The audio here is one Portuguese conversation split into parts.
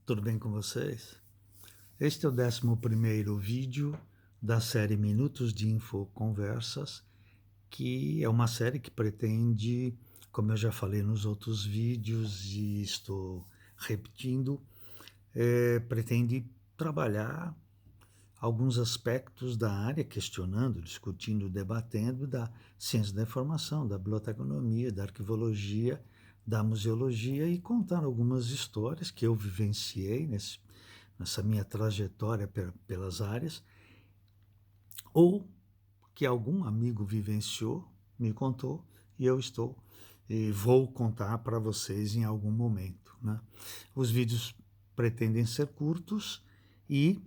tudo bem com vocês? Este é o 11º vídeo da série Minutos de Infoconversas, que é uma série que pretende, como eu já falei nos outros vídeos e estou repetindo, pretende trabalhar alguns aspectos da área, questionando, discutindo, debatendo da ciência da informação, da biblioteconomia, da arquivologia, da museologia e contar algumas histórias que eu vivenciei nessa minha trajetória pelas áreas, ou que algum amigo vivenciou, me contou, e eu estou e vou contar para vocês em algum momento, né? Os vídeos pretendem ser curtos e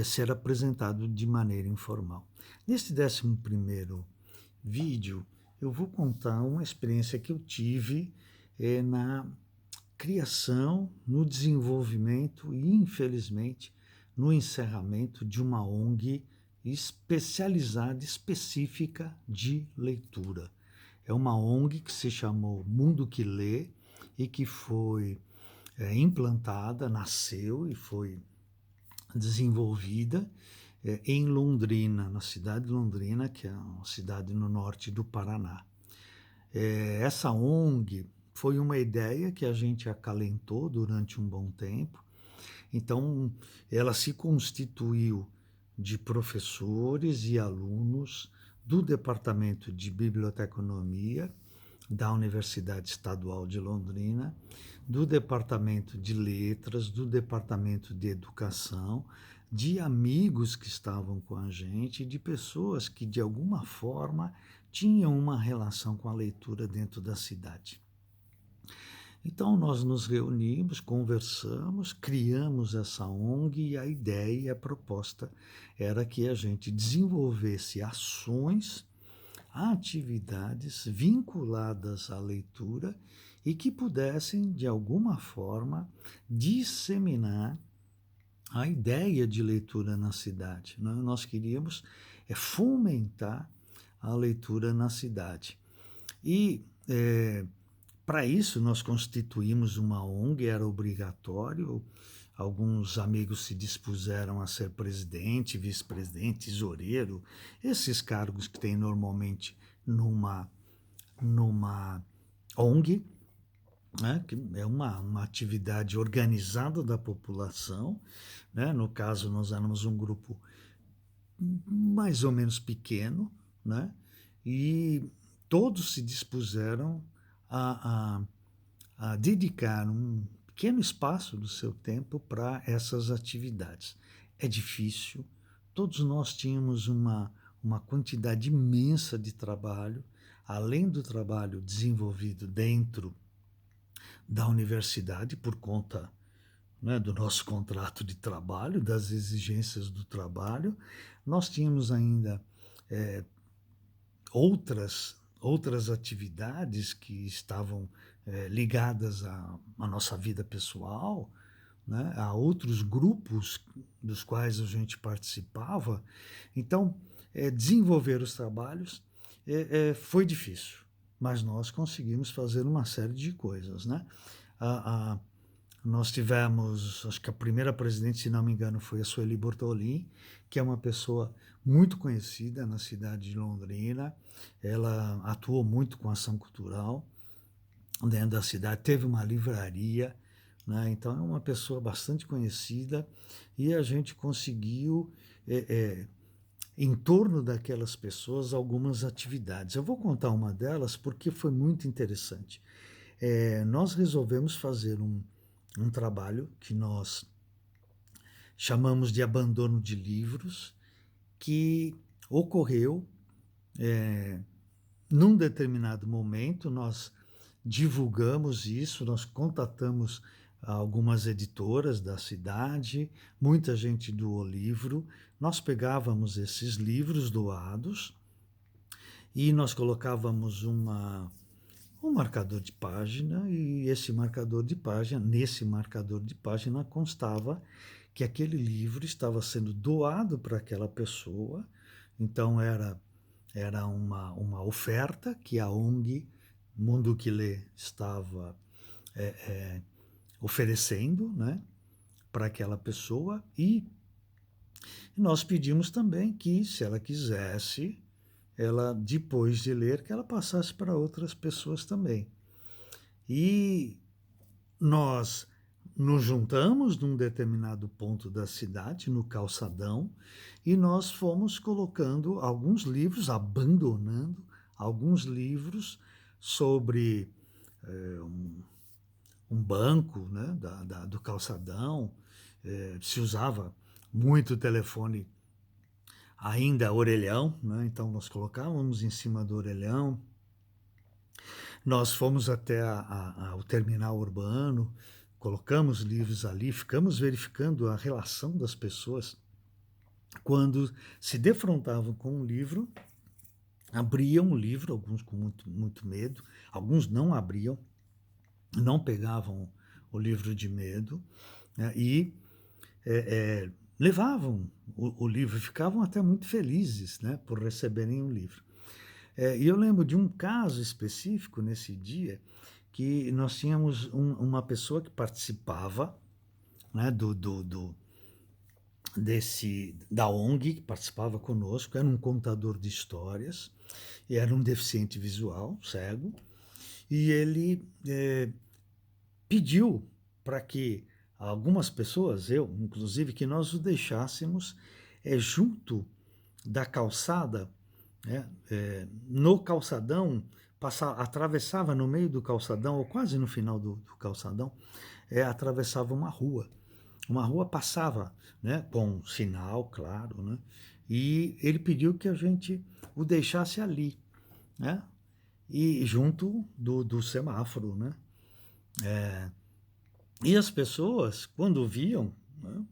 ser apresentado de maneira informal. Neste 11º vídeo, eu vou contar uma experiência que eu tive na criação, no desenvolvimento e, infelizmente, no encerramento de uma ONG especializada, específica de leitura. É uma ONG que se chamou Mundo que Lê e que foi implantada, nasceu e foi desenvolvida em Londrina, na cidade de Londrina, que é uma cidade no norte do Paraná. Essa ONG foi uma ideia que a gente acalentou durante um bom tempo. Então, ela se constituiu de professores e alunos do Departamento de Biblioteconomia da Universidade Estadual de Londrina, do Departamento de Letras, do Departamento de Educação, de amigos que estavam com a gente, de pessoas que de alguma forma tinham uma relação com a leitura dentro da cidade. Então nós nos reunimos, conversamos, criamos essa ONG e a ideia, a proposta era que a gente desenvolvesse ações, atividades vinculadas à leitura e que pudessem, de alguma forma, disseminar a ideia de leitura na cidade. Nós queríamos fomentar a leitura na cidade. E para isso nós constituímos uma ONG, era obrigatório. Alguns amigos se dispuseram a ser presidente, vice-presidente, tesoureiro, esses cargos que tem normalmente numa ONG, né, que é uma atividade organizada da população, né? No caso, nós éramos um grupo mais ou menos pequeno, né? E todos se dispuseram a dedicar um pequeno espaço do seu tempo para essas atividades. É difícil, todos nós tínhamos uma quantidade imensa de trabalho, além do trabalho desenvolvido dentro da universidade por conta, né, do nosso contrato de trabalho, das exigências do trabalho. Nós tínhamos ainda outras atividades que estavam ligadas à nossa vida pessoal, né, a outros grupos dos quais a gente participava. Então, desenvolver os trabalhos foi difícil, mas nós conseguimos fazer uma série de coisas, né? Nós tivemos, acho que a primeira presidente, se não me engano, foi a Sueli Bortolin, que é uma pessoa muito conhecida na cidade de Londrina. Ela atuou muito com ação cultural dentro da cidade, teve uma livraria, né? Então é uma pessoa bastante conhecida e a gente conseguiu, em torno daquelas pessoas, algumas atividades. Eu vou contar uma delas porque foi muito interessante. Nós resolvemos fazer um trabalho que nós chamamos de abandono de livros, que ocorreu num determinado momento. Nós divulgamos isso, nós contatamos algumas editoras da cidade, muita gente doou livro, nós pegávamos esses livros doados e nós colocávamos um marcador de página, e nesse marcador de página constava que aquele livro estava sendo doado para aquela pessoa. Então era uma oferta que a ONG Mundo que Lê estava oferecendo, né, para aquela pessoa, e nós pedimos também que, se ela quisesse, ela, depois de ler, que ela passasse para outras pessoas também. E nós nos juntamos num determinado ponto da cidade, no calçadão, e nós fomos colocando alguns livros, abandonando alguns livros sobre um banco, né, do calçadão. Se usava muito telefone, ainda orelhão, né, então nós colocávamos em cima do orelhão. Nós fomos até o terminal urbano, colocamos livros ali, ficamos verificando a relação das pessoas quando se defrontavam com um livro, abriam o livro, alguns com muito, muito medo, alguns não abriam, não pegavam o livro de medo, né, e levavam o livro, ficavam até muito felizes, né, por receberem o livro. E eu lembro de um caso específico nesse dia, que nós tínhamos uma pessoa que participava, né, da ONG, que participava conosco, era um contador de histórias, e era um deficiente visual, cego, e ele pediu para que algumas pessoas, eu inclusive, que nós o deixássemos junto da calçada, né, no calçadão, atravessava no meio do calçadão, ou quase no final do calçadão, atravessava uma rua. Uma rua passava, né, com sinal, claro, né, e ele pediu que a gente o deixasse ali, né, e junto do semáforo, né. E as pessoas, quando viam, né,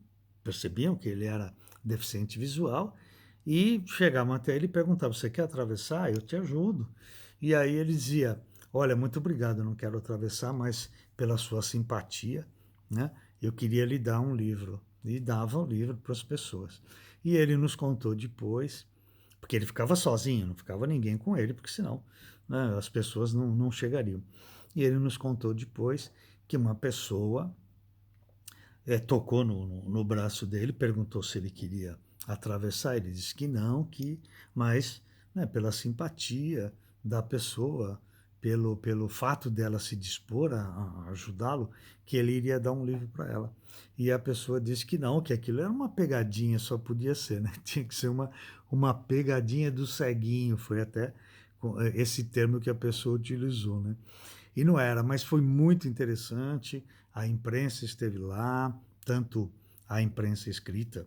percebiam que ele era deficiente visual, e chegavam até ele e perguntavam: "Você quer atravessar? Eu te ajudo". E aí ele dizia: "Olha, muito obrigado, eu não quero atravessar, mas pela sua simpatia, né, eu queria lhe dar um livro". E dava o livro para as pessoas. E ele nos contou depois, porque ele ficava sozinho, não ficava ninguém com ele, porque senão, né, as pessoas não chegariam. E ele nos contou depois que uma pessoa tocou no braço dele, perguntou se ele queria atravessar. Ele disse que não, mas, né, pela simpatia da pessoa, pelo fato dela se dispor a ajudá-lo, que ele iria dar um livro para ela. E a pessoa disse que não, que aquilo era uma pegadinha, só podia ser, né? Tinha que ser uma pegadinha do ceguinho, foi até esse termo que a pessoa utilizou, né? E não era, mas foi muito interessante. A imprensa esteve lá, tanto a imprensa escrita,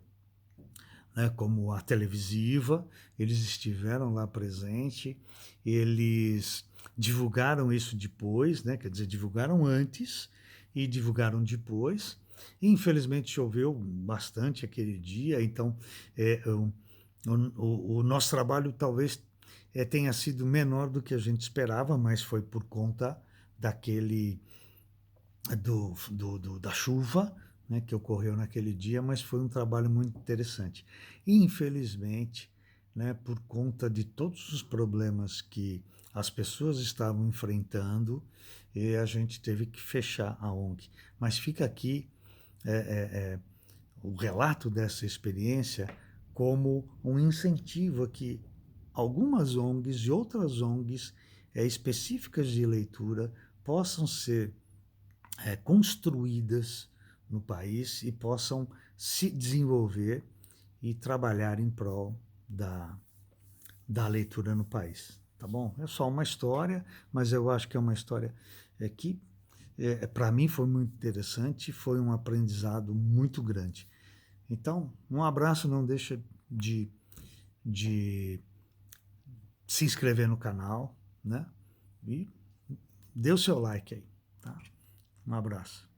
né, como a televisiva, eles estiveram lá presente, eles divulgaram isso depois, né, quer dizer, divulgaram antes e divulgaram depois. Infelizmente choveu bastante aquele dia, então o nosso trabalho talvez tenha sido menor do que a gente esperava, mas foi por conta daquele da chuva, né, que ocorreu naquele dia, mas foi um trabalho muito interessante. Infelizmente, né, por conta de todos os problemas que as pessoas estavam enfrentando, a gente teve que fechar a ONG. Mas fica aqui o relato dessa experiência como um incentivo a que algumas ONGs e outras ONGs específicas de leitura possam ser construídas no país e possam se desenvolver e trabalhar em prol da leitura no país. Tá bom? É só uma história, mas eu acho que é uma história que, para mim, foi muito interessante, foi um aprendizado muito grande. Então, um abraço, não deixa de se inscrever no canal, né? E dê o seu like aí, tá? Um abraço.